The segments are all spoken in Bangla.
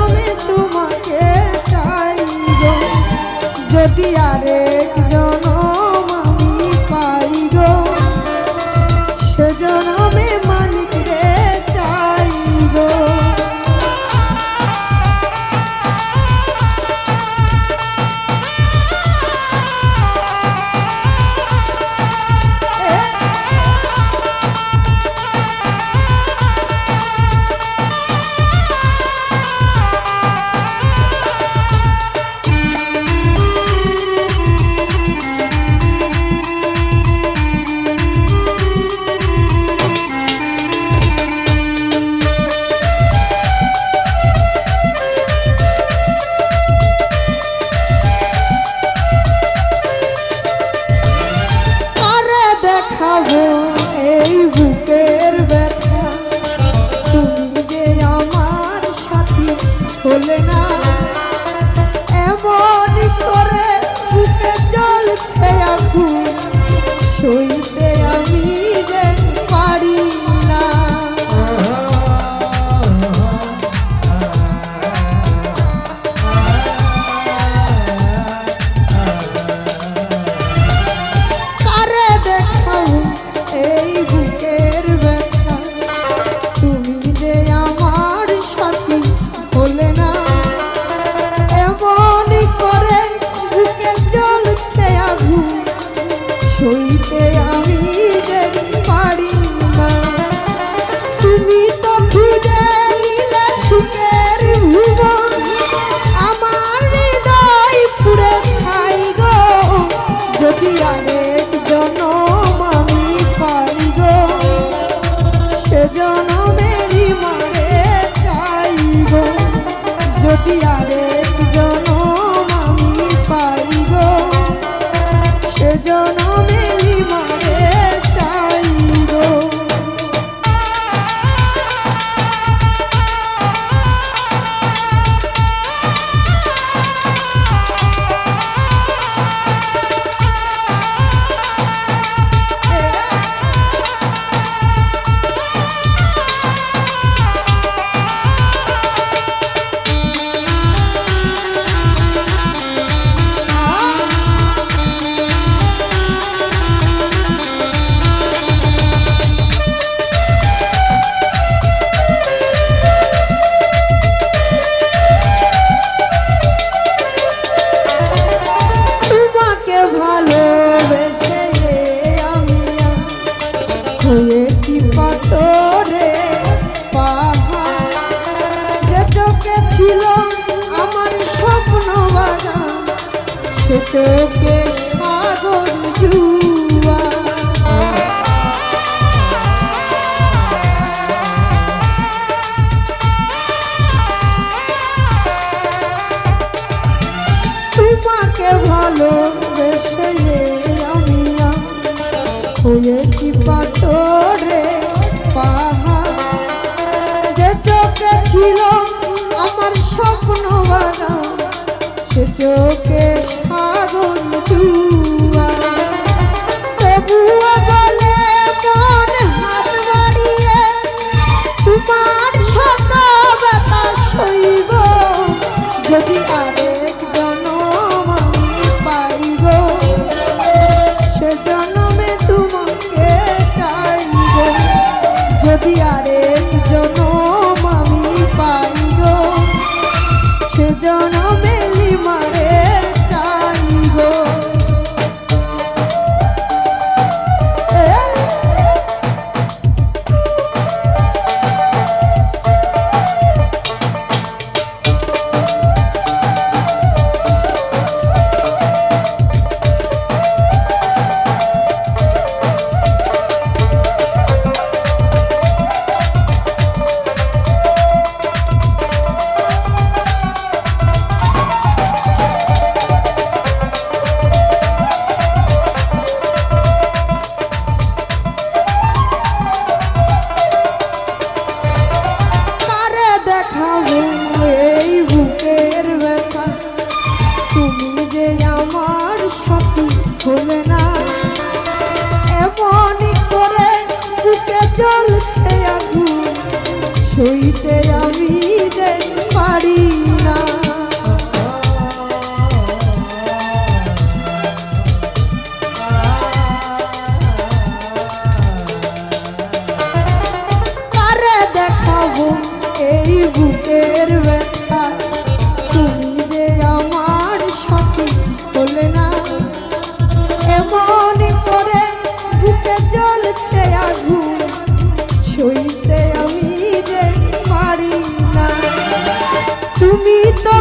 জনমে তোমাকে চাই গো, যদি আরেক জনম আমি পাই গো, সে জনমে মানিক রে চাই গো। এই বুকের ব্যথা তুমি যে আমার সাথী হলে না, এমন করে বুকে জ্বলছে আগুন, সইতে আমি যে পারি না। কারে দেখাও এই বুকের ব্যথা তুমি যে আমার সাথী হলে না, এমন করে বুকে জ্বলছে আগুন, সইতে আমি যে পারি না। তুমি তো খুঁজে নিলে সুখের ভুবন, আমার হৃদয় পুড়ে ছাই গো, যদি আরেক জনম আমি পাই গো, সে জনমেরই মারে চাই গো, যদি আরেক জনম আমি পাই গো, সে জনমেরই মারে চাই গো। ভালোবেসে আমি হয়েছি পাথরে পাহাড়, যে চোখে ছিল আমার স্বপ্ন বাগান, সে চোখে সাগর জুয়া। তোমাকে ভালোবেসে আমি হয়েছি পাথরে পাহাড়, যে চোখে ছিল আমার স্বপ্ন বাগান, সে চোখে সাগর জুয়া। তবুও বলে মন হাত বাড়িয়ে তোমার শত ব্যথা সইব, যদি আরেক জনম আমি পাই গো, সে জনমে তোমাকে চাই গো, যদি আরেক জনম আমি পাই গো, সে জনমেরই মারে চাই গো।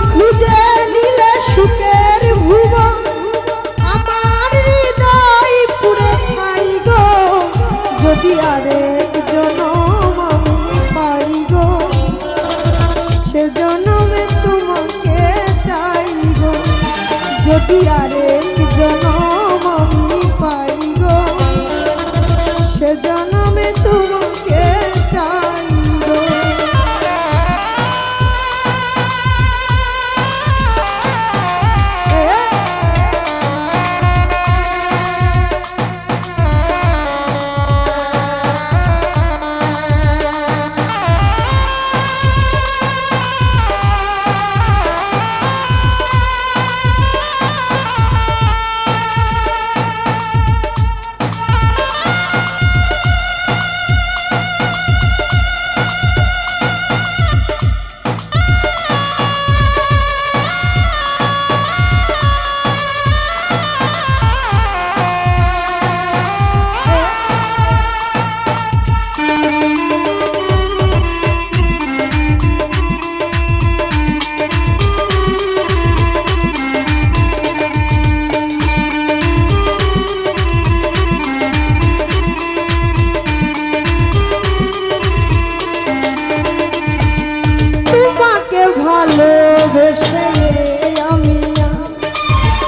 খুঁজে নিলে সুখের ভুবন আমার হৃদয় পুরে ছাই গো যদি আরেক জনম আমি পাই গো সে জনমে তোমাকে চাই গো যদি আরেক জনম আমি পাই গো সে জনমে তোমাকে চাই গো ভালোবেসে আমি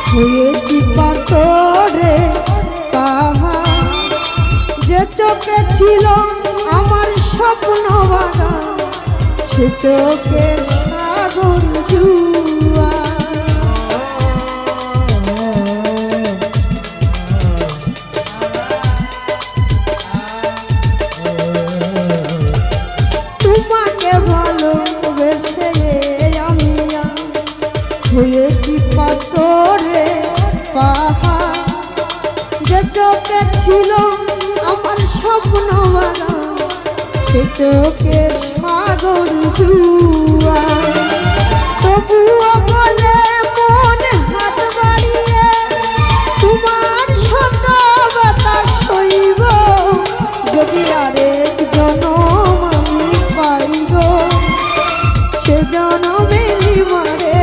হয়েছি পাথরে পাহাড় যে চোখে ছিল আমার স্বপ্ন বাগান সে চোখে সাগর জুয়া তোমাকে ভালোবেসে হয়েছি পাথরে পাহাড় যে চোখে ছিল আমার স্বপ্ন বাগান সে চোখে সাগর জুয়া তবুও বলে মন হাত বাড়িয়ে তোমার শত বাতাস সইব যদি আরেক জনম আমি পাই গো সে জনমে মারে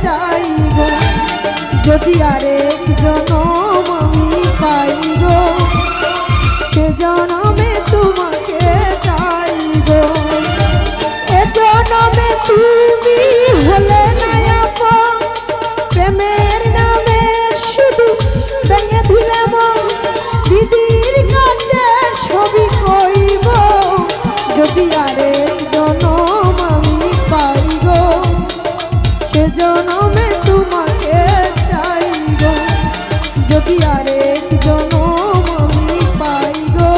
চাই গো যদি আরেক জনম আমি পাই গো সে জনমে তোমাকে চাই গো এ জনমে তুমি হলে না আপন প্রেমের নামে শুধু ভেঙে দিলে মন দিদির কাছে ছবি কইব যদি আরেক জনম আমি পাই গো সে জনমে তোমাকে চাই গো যদি আরেক জনম আমি পাই গো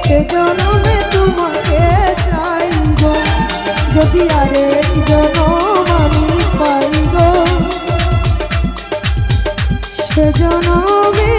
সে জনমে তোমাকে চাই গো যদি আরেক জনম আমি পাই গো সে জনমে